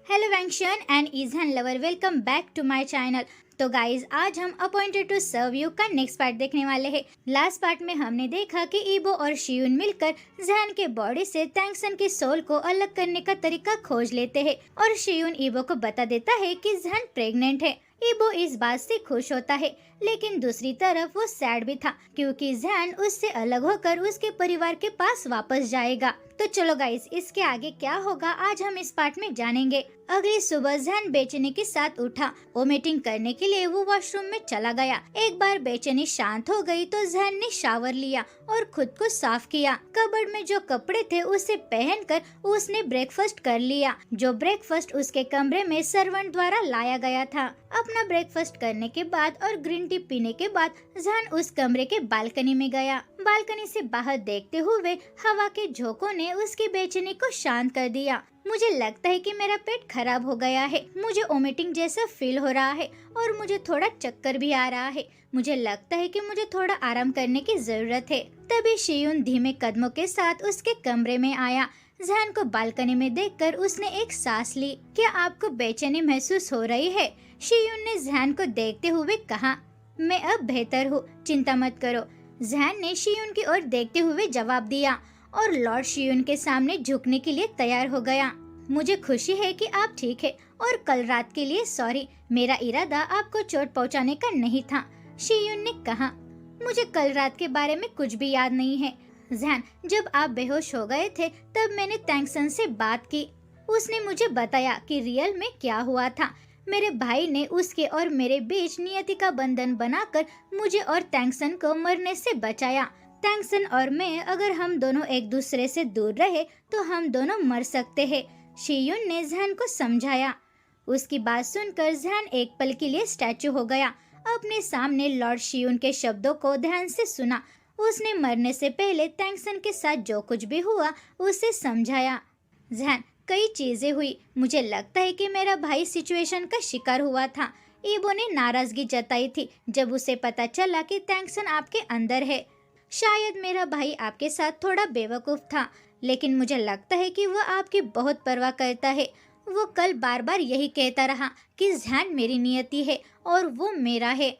Hello वेंक्शन and ईजहन lover, welcome back to my channel. तो गाइज, आज हम अपॉइंटेड टू सर्व यू का नेक्स्ट पार्ट देखने वाले हैं। लास्ट पार्ट में हमने देखा कि ईबो और शियुन मिलकर जहन के बॉडी से टैंगसन की सोल को अलग करने का तरीका खोज लेते हैं और शियुन ईबो को बता देता है कि जहन प्रेग्नेंट है। ईबो इस बात से खुश होता है, लेकिन दूसरी तरफ वो सैड भी था क्योंकि जहन उससे अलग होकर उसके परिवार के पास वापस जाएगा। तो चलो गाइस, इसके आगे क्या होगा आज हम इस पार्ट में जानेंगे। अगली सुबह जहन बेचैनी के साथ उठा। वोमिटिंग करने के लिए वो वॉशरूम में चला गया। एक बार बेचैनी शांत हो गई तो जहन ने शावर लिया और खुद को साफ किया। कबर्ड में जो कपड़े थे उसे पहनकर उसने ब्रेकफास्ट कर लिया, जो ब्रेकफास्ट उसके कमरे में सर्वेंट द्वारा लाया गया था। अपना ब्रेकफास्ट करने के बाद और ग्रीन टी पीने के बाद जहन उस कमरे के बालकनी में गया। बालकनी से बाहर देखते हुए हवा के झोंकों ने उसकी बेचैनी को शांत कर दिया। मुझे लगता है कि मेरा पेट खराब हो गया है। मुझे वोमिटिंग जैसा फील हो रहा है और मुझे थोड़ा चक्कर भी आ रहा है। मुझे लगता है कि मुझे थोड़ा आराम करने की जरूरत है। तभी शियुन धीमे कदमों के साथ उसके कमरे में आया। जहन को बालकनी में देखकर उसने एक सांस ली। क्या आपको बेचैनी महसूस हो रही है? शियुन ने जहन को देखते हुए कहा। मैं अब बेहतर हूँ, चिंता मत करो। जहन ने शियुन की ओर देखते हुए जवाब दिया और लॉर्ड शियुन के सामने झुकने के लिए तैयार हो गया। मुझे खुशी है कि आप ठीक है और कल रात के लिए सॉरी। मेरा इरादा आपको चोट पहुंचाने का नहीं था, शियुन ने कहा। मुझे कल रात के बारे में कुछ भी याद नहीं है। जहन, जब आप बेहोश हो गए थे तब मैंने टैंगसन से बात की। उसने मुझे बताया कि रियल में क्या हुआ था। मेरे भाई ने उसके और मेरे बीच नियति का बंधन बनाकर मुझे और टैंगसन को मरने से बचाया। टैंगसन और मैं, अगर हम दोनों एक दूसरे से दूर रहे तो हम दोनों मर सकते हैं, शियुन ने जहन को समझाया। उसकी बात सुनकर जहन एक पल के लिए स्टैचू हो गया। अपने सामने लॉर्ड शियुन के शब्दों को ध्यान से सुना। उसने मरने से पहले टैंगसन के साथ जो कुछ भी हुआ उसे समझाया। जहन, कई चीजें हुई। मुझे लगता है कि मेरा भाई सिचुएशन का शिकार हुआ था। ईबो ने नाराजगी जताई थी जब उसे पता चला कि टैंगसन आपके अंदर है। शायद मेरा भाई आपके साथ थोड़ा बेवकूफ था, लेकिन मुझे लगता है कि वह आपकी बहुत परवाह करता है। वो कल बार बार यही कहता रहा कि जहन मेरी नियति है और वो मेरा है,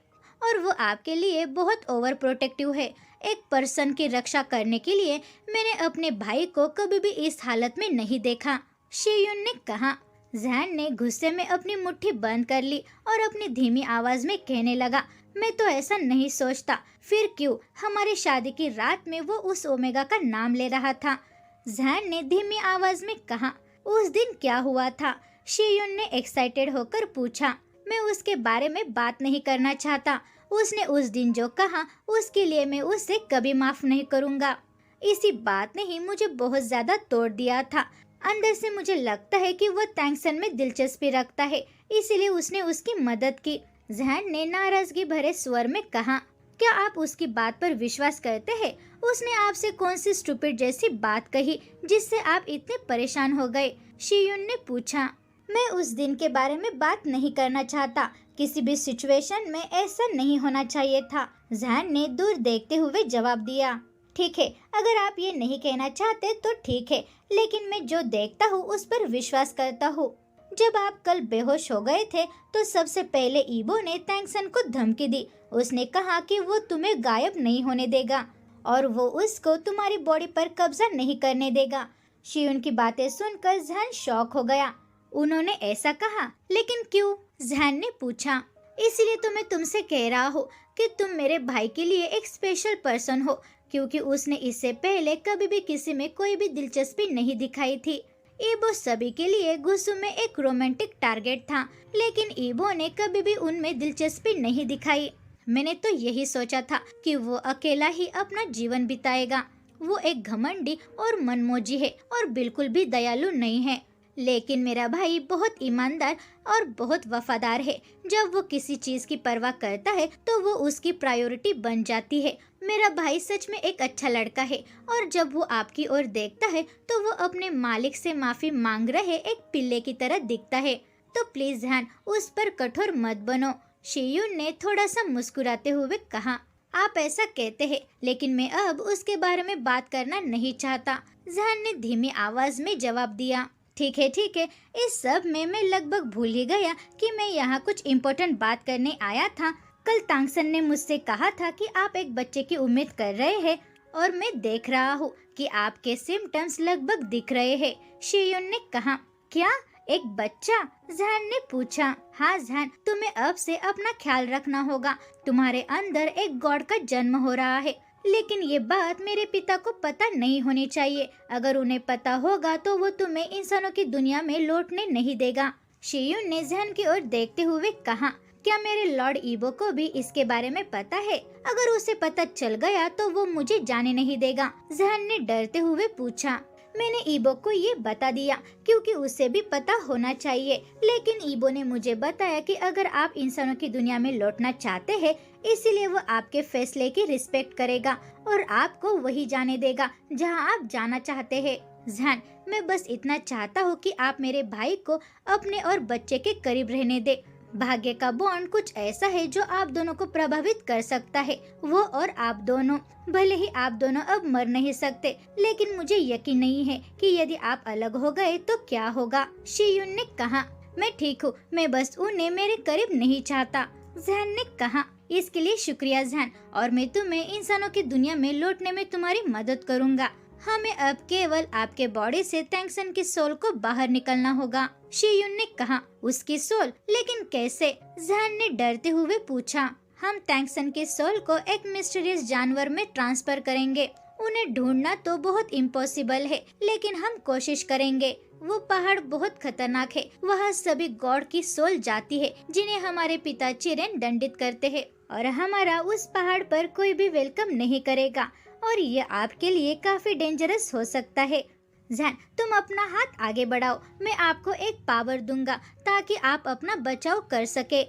और वो आपके लिए बहुत ओवर प्रोटेक्टिव है। एक पर्सन की रक्षा करने के लिए मैंने अपने भाई को कभी भी इस हालत में नहीं देखा, शियुन ने कहा। जहन ने गुस्से में अपनी मुट्ठी बंद कर ली और अपनी धीमी आवाज में कहने लगा, मैं तो ऐसा नहीं सोचता। फिर क्यों? हमारी शादी की रात में वो उस ओमेगा का नाम ले रहा था, जहन ने धीमी आवाज में कहा। उस दिन क्या हुआ था? शियुन ने एक्साइटेड होकर पूछा। मैं उसके बारे में बात नहीं करना चाहता। उसने उस दिन जो कहा उसके लिए मैं उसे कभी माफ नहीं करूँगा। इसी बात ने ही मुझे बहुत ज्यादा तोड़ दिया था। अंदर से मुझे लगता है कि वह टैंगसन में दिलचस्पी रखता है, इसीलिए उसने उसकी मदद की, जहन ने नाराजगी भरे स्वर में कहा। क्या आप उसकी बात पर विश्वास करते हैं? उसने आपसे कौन सी स्टूपिड जैसी बात कही जिससे आप इतने परेशान हो गए? शियुन ने पूछा। मैं उस दिन के बारे में बात नहीं करना चाहता। किसी भी सिचुएशन में ऐसा नहीं होना चाहिए था, जहन ने दूर देखते हुए जवाब दिया। ठीक है, अगर आप ये नहीं कहना चाहते तो ठीक है, लेकिन मैं जो देखता हूँ उस पर विश्वास करता हूँ। जब आप कल बेहोश हो गए थे तो सबसे पहले ईबो ने टैंगसन को धमकी दी। उसने कहा कि वो तुम्हें गायब नहीं होने देगा और वो उसको तुम्हारी बॉडी पर कब्जा नहीं करने देगा। शियुन की बातें सुनकर जहन शॉक हो गया। उन्होंने ऐसा कहा? लेकिन क्यों? जहन ने पूछा। इसीलिए तो मैं तुमसे कह रहा हूँ कि तुम मेरे भाई के लिए एक स्पेशल पर्सन हो, क्योंकि उसने इससे पहले कभी भी किसी में कोई भी दिलचस्पी नहीं दिखाई थी। ईबो सभी के लिए गुस्सू में एक रोमांटिक टारगेट था, लेकिन ईबो ने कभी भी उनमें दिलचस्पी नहीं दिखाई। मैंने तो यही सोचा था कि वो अकेला ही अपना जीवन बिताएगा। वो एक घमंडी और मनमोजी है और बिल्कुल भी दयालु नहीं है, लेकिन मेरा भाई बहुत ईमानदार और बहुत वफादार है। जब वो किसी चीज की परवाह करता है तो वो उसकी प्रायोरिटी बन जाती है। मेरा भाई सच में एक अच्छा लड़का है और जब वो आपकी ओर देखता है तो वो अपने मालिक से माफी मांग रहे एक पिल्ले की तरह दिखता है। तो प्लीज जहन, उस पर कठोर मत बनो, शियुन ने थोड़ा सा मुस्कुराते हुए कहा। आप ऐसा कहते हैं, लेकिन मैं अब उसके बारे में बात करना नहीं चाहता, जहन ने धीमी आवाज में जवाब दिया। ठीक है, इस सब में मैं लगभग भूल ही गया कि मैं यहाँ कुछ इम्पोर्टेंट बात करने आया था। कल तांगसन ने मुझसे कहा था कि आप एक बच्चे की उम्मीद कर रहे हैं और मैं देख रहा हूँ कि आपके सिम्टम्स लगभग दिख रहे हैं। शियुन ने कहा। क्या, एक बच्चा? जैन ने पूछा। हाँ जैन, तुम्हें अब से अपना ख्याल रखना होगा। तुम्हारे अंदर एक गॉड का जन्म हो रहा है, लेकिन ये बात मेरे पिता को पता नहीं होनी चाहिए। अगर उन्हें पता होगा तो वो तुम्हें इंसानों की दुनिया में लौटने नहीं देगा। शियुन ने जैन की ओर देखते हुए कहा। क्या मेरे लॉर्ड ईबो को भी इसके बारे में पता है? अगर उसे पता चल गया तो वो मुझे जाने नहीं देगा। जैन ने डरते हुए पूछा। मैंने ईबो को ये बता दिया क्योंकि उसे भी पता होना चाहिए, लेकिन ईबो ने मुझे बताया कि अगर आप इंसानों की दुनिया में लौटना चाहते हैं, इसीलिए वो आपके फैसले की रिस्पेक्ट करेगा और आपको वही जाने देगा जहां आप जाना चाहते हैं। जैन, मैं बस इतना चाहता हूँ कि आप मेरे भाई को अपने और बच्चे के करीब रहने दे। भाग्य का बॉन्ड कुछ ऐसा है जो आप दोनों को प्रभावित कर सकता है, वो और आप दोनों। भले ही आप दोनों अब मर नहीं सकते, लेकिन मुझे यकीन नहीं है कि यदि आप अलग हो गए तो क्या होगा। शियुन ने कहा। मैं ठीक हूँ, मैं बस उन्हें मेरे करीब नहीं चाहता। जैन ने कहा। इसके लिए शुक्रिया जैन, और मैं तुम्हें इंसानों की दुनिया में लौटने में तुम्हारी मदद करूँगा। हमें अब केवल आपके बॉडी से तांगसन की सोल को बाहर निकलना होगा। शियुन ने कहा। उसकी सोल? लेकिन कैसे? जैन ने डरते हुए पूछा। हम तांगसन की सोल को एक मिस्टीरियस जानवर में ट्रांसफर करेंगे। उन्हें ढूंढना तो बहुत इम्पॉसिबल है, लेकिन हम कोशिश करेंगे। वो पहाड़ बहुत खतरनाक है, वहाँ सभी गॉड की सोल जाती है जिन्हें हमारे पिता चिरेन दंडित करते हैं, और हमारा उस पहाड़ पर कोई भी वेलकम नहीं करेगा, और ये आपके लिए काफी डेंजरस हो सकता है। जैन, तुम अपना हाथ आगे बढ़ाओ, मैं आपको एक पावर दूंगा ताकि आप अपना बचाव कर सके।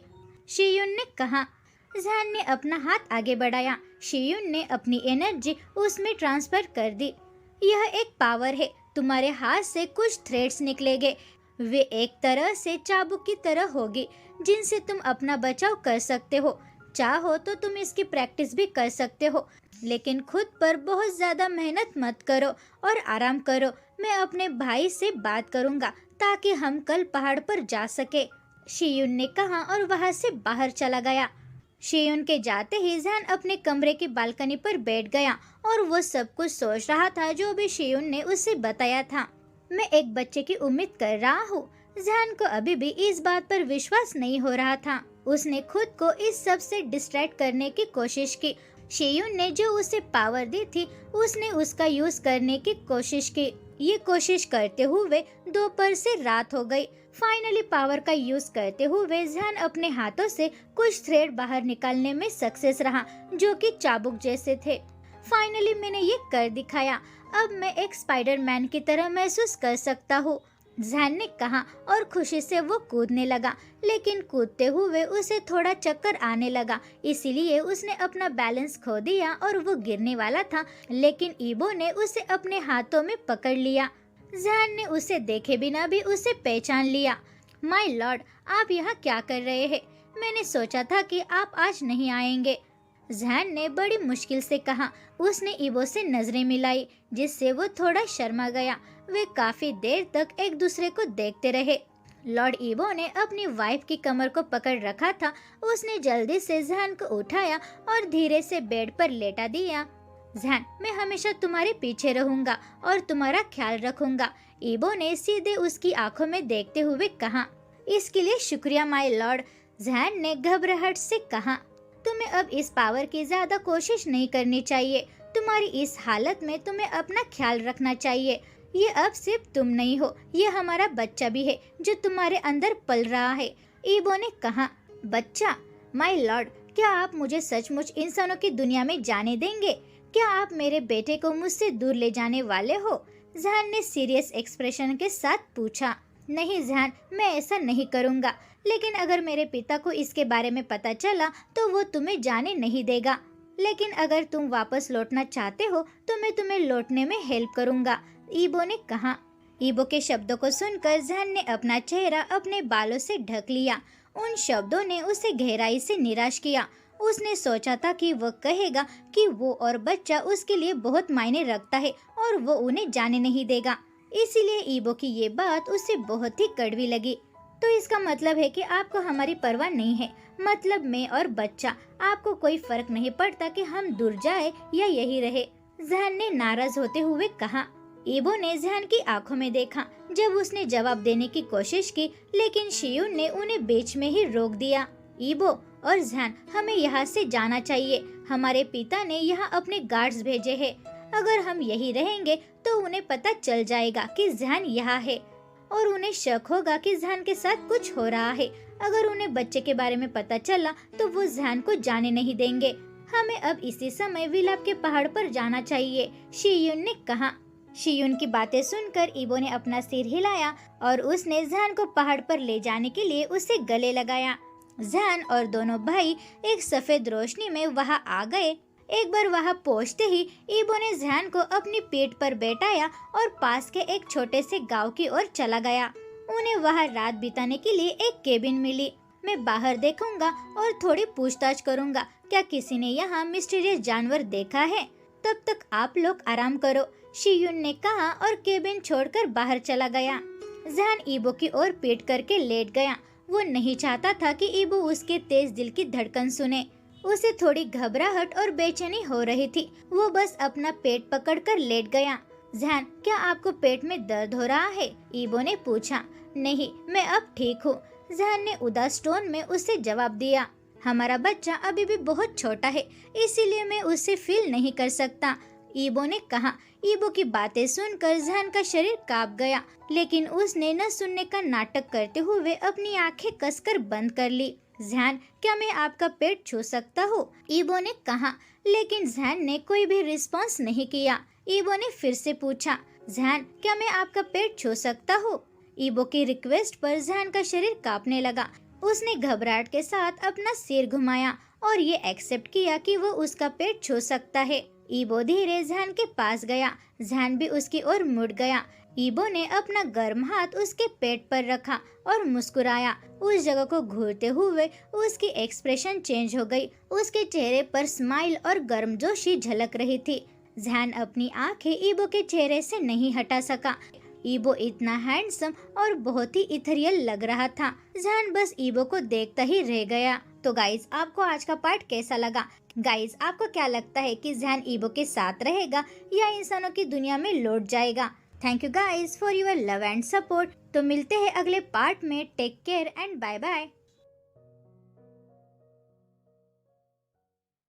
शियुन ने कहा। जैन ने अपना हाथ आगे बढ़ाया। शियुन ने अपनी एनर्जी उसमें ट्रांसफर कर दी। यह एक पावर है, तुम्हारे हाथ से कुछ थ्रेड्स निकलेंगे, वे एक तरह से चाबुक की तरह होगी जिनसे तुम अपना बचाव कर सकते हो। चाहो तो तुम इसकी प्रैक्टिस भी कर सकते हो, लेकिन खुद पर बहुत ज्यादा मेहनत मत करो और आराम करो। मैं अपने भाई से बात करूंगा ताकि हम कल पहाड़ पर जा सके। शियुन ने कहा और वहां से बाहर चला गया। शियुन के जाते ही जैन अपने कमरे की बालकनी पर बैठ गया और वो सब कुछ सोच रहा था जो भी शियुन ने उसे बताया था। मैं एक बच्चे की उम्मीद कर रहा हूँ। जैन को अभी भी इस बात पर विश्वास नहीं हो रहा था। उसने खुद को इस सब से डिस्ट्रैक्ट करने की कोशिश की। शियुन ने जो उसे पावर दी थी, उसने उसका यूज करने की कोशिश की। ये कोशिश करते हुए दोपहर से रात हो गई। फाइनली पावर का यूज करते हुए जैन अपने हाथों से कुछ थ्रेड बाहर निकालने में सक्सेस रहा, जो कि चाबुक जैसे थे। फाइनली मैंने ये कर दिखाया, अब मैं एक स्पाइडरमैन की तरह महसूस कर सकता हूँ, जैन ने कहा, और खुशी से वो कूदने लगा। लेकिन कूदते हुए उसे थोड़ा चक्कर आने लगा, इसीलिए उसने अपना बैलेंस खो दिया और वो गिरने वाला था, लेकिन ईबो ने उसे अपने हाथों में पकड़ लिया। जैन ने उसे देखे बिना भी उसे पहचान लिया। माय लॉर्ड, आप यहाँ क्या कर रहे हैं? मैंने सोचा था कि आप आज नहीं आएंगे, जैन ने बड़ी मुश्किल से कहा। उसने ईबो से नजरें मिलाई, जिससे वो थोड़ा शर्मा गया। वे काफी देर तक एक दूसरे को देखते रहे। लॉर्ड ईबो ने अपनी वाइफ की कमर को पकड़ रखा था। उसने जल्दी से जैन को उठाया और धीरे से बेड पर लेटा दिया। जैन, मैं हमेशा तुम्हारे पीछे रहूंगा और तुम्हारा ख्याल रखूंगा, ईबो ने सीधे उसकी आंखों में देखते हुए कहा। इसके लिए शुक्रिया माय लॉर्ड, जैन ने घबराहट से कहा। तुम्हें अब इस पावर की ज्यादा कोशिश नहीं करनी चाहिए। तुम्हारी इस हालत में तुम्हें अपना ख्याल रखना चाहिए। ये अब सिर्फ तुम नहीं हो, ये हमारा बच्चा भी है जो तुम्हारे अंदर पल रहा है, ईबो ने कहा। बच्चा? माय लॉर्ड, क्या आप मुझे सचमुच इंसानों की दुनिया में जाने देंगे? क्या आप मेरे बेटे को मुझसे दूर ले जाने वाले हो? जैन ने सीरियस एक्सप्रेशन के साथ पूछा। नहीं जैन, मैं ऐसा नहीं करूँगा, लेकिन अगर मेरे पिता को इसके बारे में पता चला तो वो तुम्हें जाने नहीं देगा। लेकिन अगर तुम वापस लौटना चाहते हो तो मैं तुम्हें लौटने में हेल्प करूँगा, ईबो ने कहा। ईबो के शब्दों को सुनकर जैन ने अपना चेहरा अपने बालों से ढक लिया। उन शब्दों ने उसे गहराई से निराश किया। उसने सोचा था कि वह कहेगा कि वो और बच्चा उसके लिए बहुत मायने रखता है और वो उन्हें जाने नहीं देगा, इसीलिए ईबो की ये बात उसे बहुत ही कड़वी लगी। तो इसका मतलब है कि आपको हमारी परवाह नहीं है, मतलब मैं और बच्चा, आपको कोई फर्क नहीं पड़ता कि हम दूर जाए या यही रहे, जहान ने नाराज होते हुए कहा। ईबो ने जहान की आंखों में देखा जब उसने जवाब देने की कोशिश की, लेकिन शियून ने उन्हें बीच में ही रोक दिया। ईबो और जहान, हमें यहाँ से जाना चाहिए। हमारे पिता ने यहाँ अपने गार्ड्स भेजे हैं। अगर हम यही रहेंगे तो उन्हें पता चल जाएगा कि जहान यहाँ है और उन्हें शक होगा कि जहान के साथ कुछ हो रहा है। अगर उन्हें बच्चे के बारे में पता चला तो वो जहान को जाने नहीं देंगे। हमें अब इसी समय विलाप के पहाड़ पर जाना चाहिए, शियून ने कहा। शियून की बातें सुनकर ईबो ने अपना सिर हिलाया और उसने जहान को पहाड़ पर ले जाने के लिए उसे गले लगाया। जहान और दोनों भाई एक सफेद रोशनी में वहाँ आ गए। एक बार वहाँ पहुँचते ही ईबो ने जहान को अपनी पीठ पर बैठाया और पास के एक छोटे से गांव की ओर चला गया। उन्हें वहाँ रात बिताने के लिए एक केबिन मिली। मैं बाहर देखूंगा और थोड़ी पूछताछ करूंगा, क्या किसी ने यहाँ मिस्टीरियस जानवर देखा है? तब तक आप लोग आराम करो, शियून ने कहा और केबिन छोड़कर बाहर चला गया। जहान ईबो की ओर पीठ करके लेट गया। वो नहीं चाहता था कि ईबो उसके तेज दिल की धड़कन सुने। उसे थोड़ी घबराहट और बेचैनी हो रही थी। वो बस अपना पेट पकड़कर लेट गया। जहान, क्या आपको पेट में दर्द हो रहा है? ईबो ने पूछा। नहीं, मैं अब ठीक हूँ, जहान ने उदास टोन में उससे जवाब दिया। हमारा बच्चा अभी भी बहुत छोटा है, इसीलिए मैं उसे फील नहीं कर सकता, ईबो ने कहा। ईबो की बातें सुनकर जहान का शरीर कांप गया, लेकिन उसने न सुनने का नाटक करते हुए अपनी आंखें कसकर बंद कर ली। जहान, क्या मैं आपका पेट छू सकता हूँ? ईबो ने कहा, लेकिन जहान ने कोई भी रिस्पॉन्स नहीं किया। ईबो ने फिर से पूछा, जहान, क्या मैं आपका पेट छू सकता हूँ? ईबो की रिक्वेस्ट पर जहान का शरीर कांपने लगा। उसने घबराहट के साथ अपना सिर घुमाया और ये एक्सेप्ट किया कि वो उसका पेट छू सकता है। ईबो धीरे जहान के पास गया। जहान भी उसकी ओर मुड़ गया। ईबो ने अपना गर्म हाथ उसके पेट पर रखा और मुस्कुराया। उस जगह को घूरते हुए उसकी एक्सप्रेशन चेंज हो गई। उसके चेहरे पर स्माइल और गर्मजोशी झलक रही थी। जहान अपनी आंखें ईबो के चेहरे से नहीं हटा सका। ईबो इतना हैंडसम और बहुत ही इथेरियल लग रहा था। जहान बस ईबो को देखता ही रह गया। तो गाइज, आपको आज का पार्ट कैसा लगा? गाइज, आपको क्या लगता है कि जहान ईबो के साथ रहेगा या इंसानों की दुनिया में लौट जाएगा? Thank you guys for your love and support. तो मिलते हैं अगले पार्ट में। Take care and bye bye.